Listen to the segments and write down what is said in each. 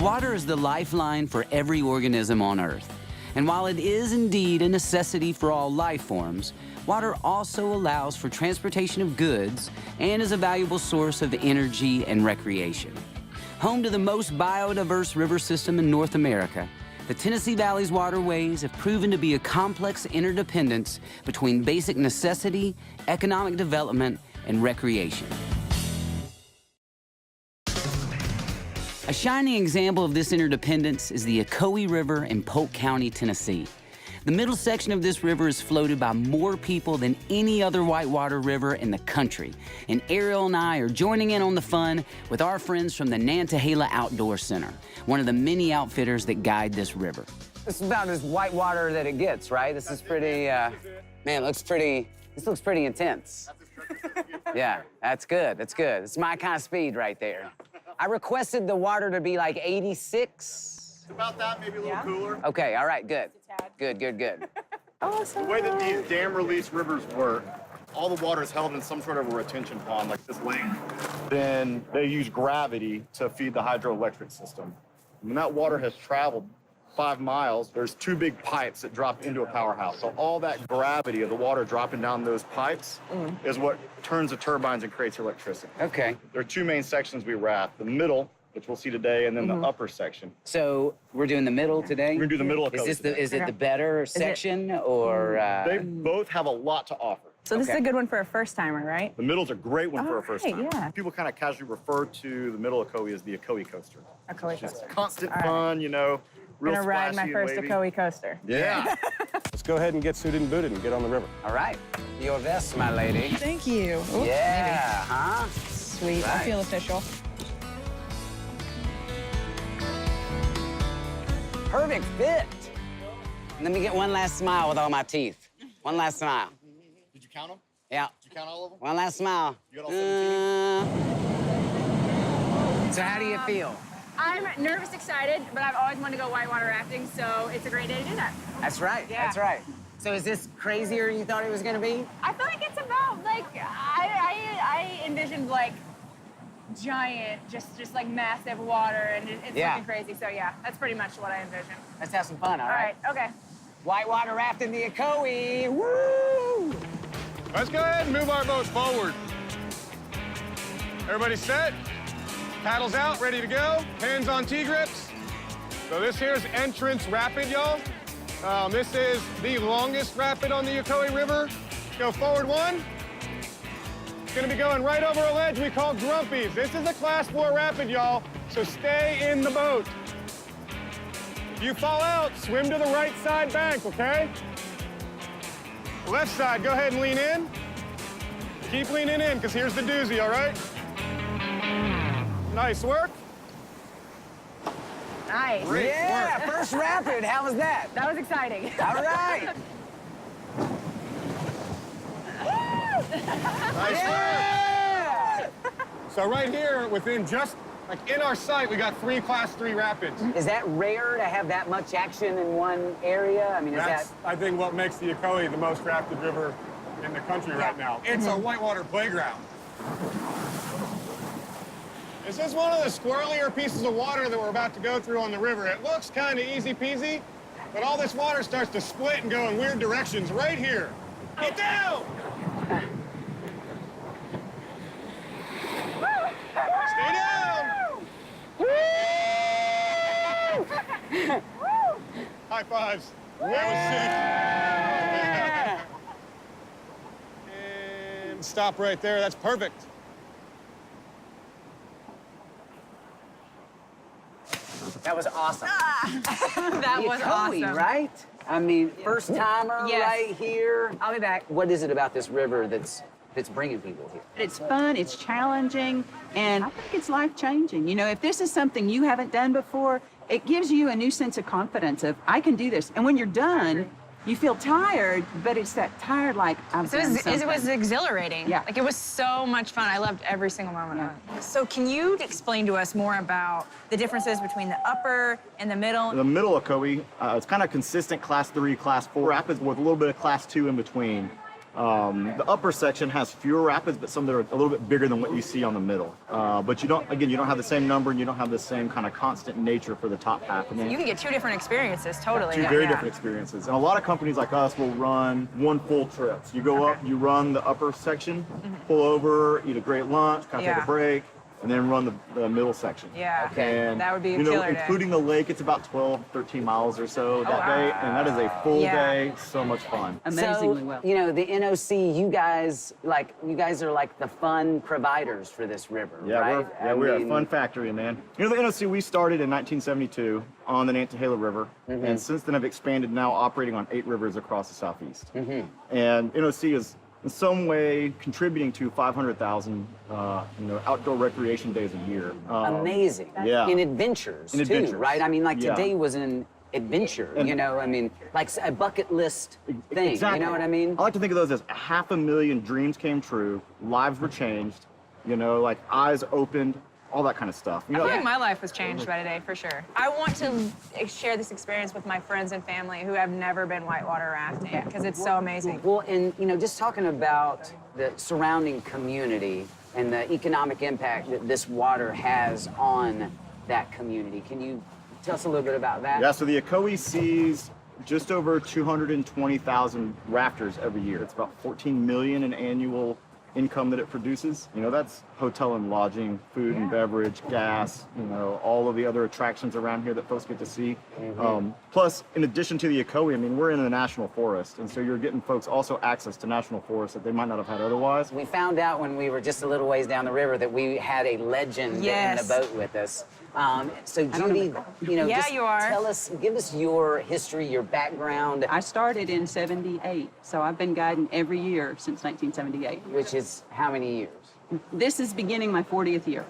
Water is the lifeline for every organism on Earth. And while it is indeed a necessity for all life forms, water also allows for transportation of goods and is a valuable source of energy and recreation. Home to the most biodiverse river system in North America, the Tennessee Valley's waterways have proven to be a complex interdependence between basic necessity, economic development, and recreation. A shining example of this interdependence is the Ocoee River in Polk County, Tennessee. The middle section of this river is floated by more people than any other whitewater river in the country. And Ariel and I are joining in on the fun with our friends from the Nantahala Outdoor Center, one of the many outfitters that guide this river. This is about as whitewater that it gets, right? This is pretty, man, this looks pretty intense. Yeah, that's good, that's good. It's my kind of speed right there. I requested the water to be like 86. It's about that, maybe a little cooler. Okay, all right, good. Good, good, good. The way that these dam release rivers work, all the water is held in some sort of a retention pond like this lake. Then they use gravity to feed the hydroelectric system. When that water has traveled 5 miles, there's 2 big pipes that drop into a powerhouse. So all that gravity of the water dropping down those pipes is what turns the turbines and creates electricity. Okay. There are 2 main sections we raft, the middle, which we'll see today, and then the upper section. So we're doing the middle today? We're gonna do the middle of Is it the better section, or? They both have a lot to offer. So this is a good one for a first timer, right? The middle's a great one for a first time. Yeah. People kind of casually refer to the middle of Ocoee as the Ocoee Coaster. Ocoee Coaster. Constant fun, you know, real Gonna ride my splashy first and wavy. Ocoee Coaster. Yeah. Let's go ahead and get suited and booted and get on the river. All right. Your vest, my lady. Thank you. Ooh, Yeah, huh? Sweet. Right. I feel official. Perfect fit. Let me get one last smile with all my teeth. One last smile. Did you count them? Yeah. Did you count all of them? One last smile. You got all 17? So how do you feel? I'm nervous, excited, but I've always wanted to go whitewater rafting, so it's a great day to do that. That's right. Yeah. That's right. So is this crazier than you thought it was going to be? I feel like it's about, like, I envisioned, like, giant, just like massive water, and it's looking crazy. So yeah, that's pretty much what I envisioned. Let's have some fun, all All right? right, okay. Whitewater rafting the Ocoee. Woo! Let's go ahead and move our boats forward. Everybody set? Paddles out, ready to go. Hands on T-grips. So this here's entrance rapid, y'all. This is the longest rapid on the Ocoee River. Go forward 1. It's gonna be going right over a ledge we call Grumpy's. This is a class 4 rapid, y'all, so stay in the boat. If you fall out, swim to the right side bank, okay? Left side, go ahead and lean in. Keep leaning in, because here's the doozy, all right? Nice work. Nice. Great Yeah, work. first rapid. How was that? That was exciting. All right. Nice Yeah! work. So right here, within just, like in our sight, we got 3 class 3 rapids. Is that rare to have that much action in one area? I mean, is That's, that... I think, what makes the Ocoee the most rafted river in the country right now. It's a whitewater playground. This is one of the squirrelier pieces of water that we're about to go through on the river. It looks kind of easy peasy, but all this water starts to split and go in weird directions right here. Get down! Stay down! High fives. That was sick. And stop right there. That's perfect. That was awesome. That was Ocoee, awesome. right? I mean, first timer Yes. right here. I'll be back. What is it about this river that's bringing people here? It's fun, it's challenging, and I think it's life-changing. You know, if this is something you haven't done before, it gives you a new sense of confidence of, I can do this. And when you're done, you feel tired, but it's that tired, like, I've So done it something. was exhilarating. Yeah. Like, it was so much fun. I loved every single moment of it. So can you explain to us more about the differences between the upper and the middle? The middle of Ocoee, it's kind of consistent class 3, class 4 rapids with a little bit of class 2 in between. The upper section has fewer rapids, but some that are a little bit bigger than what you see on the middle. But you don't have the same number, and you don't have the same kind of constant nature for the top half. And You can get two different experiences, totally. two very different experiences. And a lot of companies like us will run one full trip. So you go up, you run the upper section, pull over, eat a great lunch, kind of take a break, and then run the middle section. Yeah, And, that would be a you know, killer day. including the lake, it's about 12, 13 miles or so that day, and that is a full day, so much fun. Amazingly So, well. you know, the NOC, you guys are like the fun providers for this river, Yeah, right? we're a fun factory, man. You know, the NOC, we started in 1972 on the Nantahala River, and since then have expanded, now operating on 8 rivers across the southeast. And NOC is in some way contributing to 500,000 outdoor recreation days a year. Amazing. Yeah. In adventures, In too, adventures. right? I mean, like Yeah. today was an adventure, you know? I mean, like a bucket list thing, Exactly. you know what I mean? I like to think of those as 500,000 dreams came true, lives were changed, you know, like eyes opened, all that kind of stuff. You I know, feel like my life was changed by today, for sure. I want to share this experience with my friends and family who have never been whitewater rafting, because it's so amazing. Well, and, you know, just talking about the surrounding community and the economic impact that this water has on that community, can you tell us a little bit about that? Yeah, so the Ocoee sees just over 220,000 rafters every year. It's about 14 million in annual income that it produces. You know, that's hotel and lodging, food and beverage, gas, you know, all of the other attractions around here that folks get to see. Plus, in addition to the Ocoee, I mean, we're in the national forest, and so you're getting folks also access to national forests that they might not have had otherwise. We found out when we were just a little ways down the river that we had a legend in the boat with us. So Judy, you know, just tell us, give us your history, your background. I started in 78, so I've been guiding every year since 1978. Which is how many years? This is beginning my 40th year.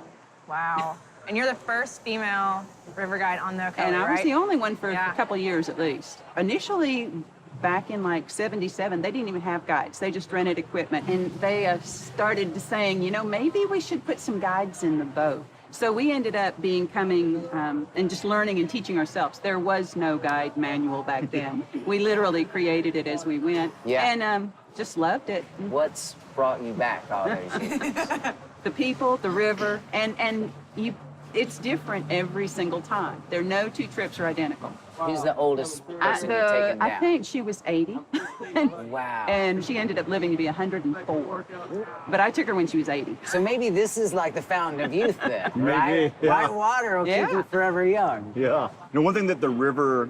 Wow. And you're the first female river guide on the Ocoee, And I was right? the only one for a couple of years at least. Initially, back in like 77, they didn't even have guides. They just rented equipment. And they started saying, you know, maybe we should put some guides in the boat. So we ended up becoming and just learning and teaching ourselves. There was no guide manual back then. We literally created it as we went. Yeah. And just loved it. What's brought you back all those years? The people, the river, and it's different every single time. There are no two trips are identical. Who's the oldest person you've taken down? I think she was 80. Wow. And she ended up living to be 104. But I took her when she was 80. So maybe this is like the fountain of youth then, Maybe, right? yeah. White water will keep you forever young. Yeah. You know, one thing that the river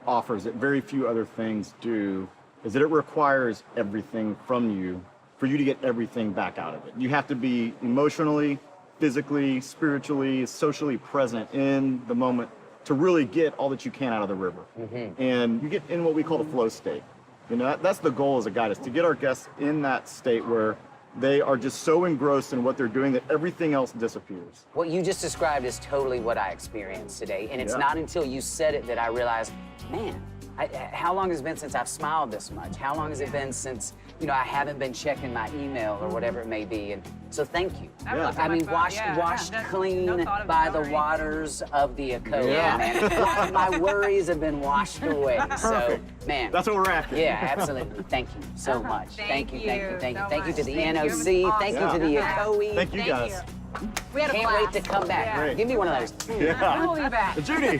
offers that very few other things do is that it requires everything from you for you to get everything back out of it. You have to be emotionally, physically, spiritually, socially present in the moment to really get all that you can out of the river. And you get in what we call the flow state. You know, that's the goal as a guide, is to get our guests in that state where they are just so engrossed in what they're doing that everything else disappears. What you just described is totally what I experienced today. And it's not until you said it that I realized, man, how long has it been since I've smiled this much? How long has it been since, you know, I haven't been checking my email or whatever it may be? And so thank you. I mean, washed clean by the waters of the Ocoee, man. My worries have been washed away. So, man. That's what we're after. Yeah, absolutely. Thank you so much. Thank you. Thank you to the Thank you. NOC. Thank you to the Ocoee. Thank you guys. We had a Can't blast. wait to come back. Great. Give me one of those. Yeah. We'll be back. Judy.